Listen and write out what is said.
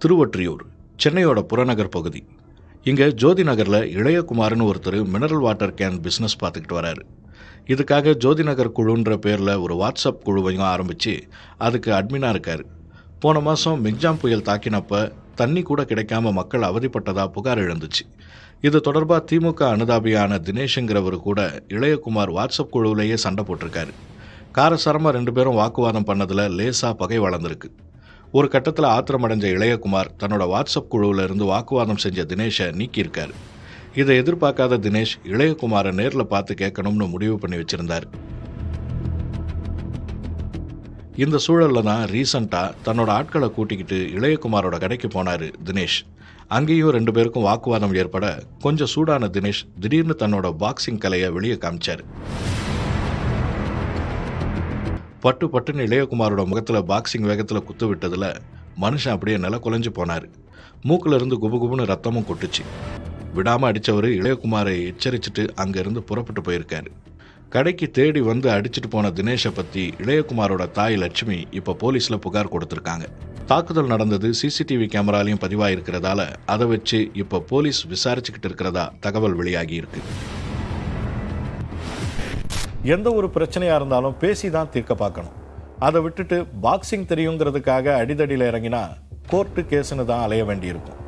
திருவொற்றியூர், சென்னையோட புறநகர் பகுதி. இங்கே ஜோதி நகரில் இளையகுமார்னு ஒருத்தர் மினரல் வாட்டர் கேன் பிஸ்னஸ் பார்த்துக்கிட்டு வராரு. இதுக்காக ஜோதி நகர் குழுன்ற பேரில் ஒரு வாட்ஸ்அப் குழுவையும் ஆரம்பித்து அதுக்கு அட்மினாக இருக்கார். போன மாதம் மிக்ஜாம் புயல் தாக்கினப்ப தண்ணி கூட கிடைக்காம மக்கள் அவதிப்பட்டதா புகார் எழுந்துச்சு. இது தொடர்பாக திமுக அனுதாபியான தினேஷுங்கிறவர் கூட இளையகுமார் வாட்ஸ்அப் குழுவிலேயே சண்டை போட்டிருக்காரு. காரசாரமாக 2 பேரும் வாக்குவாதம் பண்ணதில் லேசாக பகை வளர்ந்துருக்கு. ஒரு கட்டத்தில் ஆத்திரமடைஞ்ச இளையகுமார் தன்னோட வாட்ஸ்அப் குழுவில் இருந்து வாக்குவாதம் செஞ்ச தினேஷை நீக்கியிருக்காரு. இதை எதிர்பார்க்காத தினேஷ் இளையகுமாரை நேரில் பார்த்து கேட்கணும்னு முடிவு பண்ணி வச்சிருந்தார். இந்த சூழலில் தான் ரீசண்டாக தன்னோட ஆட்களை கூட்டிக்கிட்டு இளையகுமாரோட கடைக்கு போனார் தினேஷ். அங்கேயும் 2 பேருக்கும் வாக்குவாதம் ஏற்பட கொஞ்சம் சூடான தினேஷ் திடீர்னு தன்னோட பாக்ஸிங் கலையை வெளியே காமிச்சார். பட்டு பட்டுன்னு இளையகுமாரோட முகத்தில் பாக்ஸிங் வேகத்தில் குத்து விட்டதில் மனுஷன் அப்படியே நில குலைஞ்சு போனார். மூக்கில் இருந்து குபுகுபுன்னு ரத்தமும் கொட்டுச்சு. விடாமல் அடித்தவர் இளையகுமாரை எச்சரிச்சுட்டு அங்கேருந்து புறப்பட்டு போயிருக்காரு. கடைக்கு தேடி வந்து அடிச்சுட்டு போன தினேஷை பற்றி இளையகுமாரோட தாய் லட்சுமி இப்போ போலீஸில் புகார் கொடுத்துருக்காங்க. தாக்குதல் நடந்தது சிசிடிவி கேமராலையும் பதிவாயிருக்கிறதால அதை வச்சு இப்போ போலீஸ் விசாரிச்சுக்கிட்டு இருக்கிறதா தகவல் வெளியாகி இருக்கு. எந்த ஒரு பிரச்சனையாக இருந்தாலும் பேசி தான் தீர்க்க பார்க்கணும். அதை விட்டுட்டு பாக்ஸிங் தெரியுங்கிறதுக்காக அடிதடியில் இறங்கினா கோர்ட்டு கேஸுன்னு தான் அலைய வேண்டியிருக்கும்.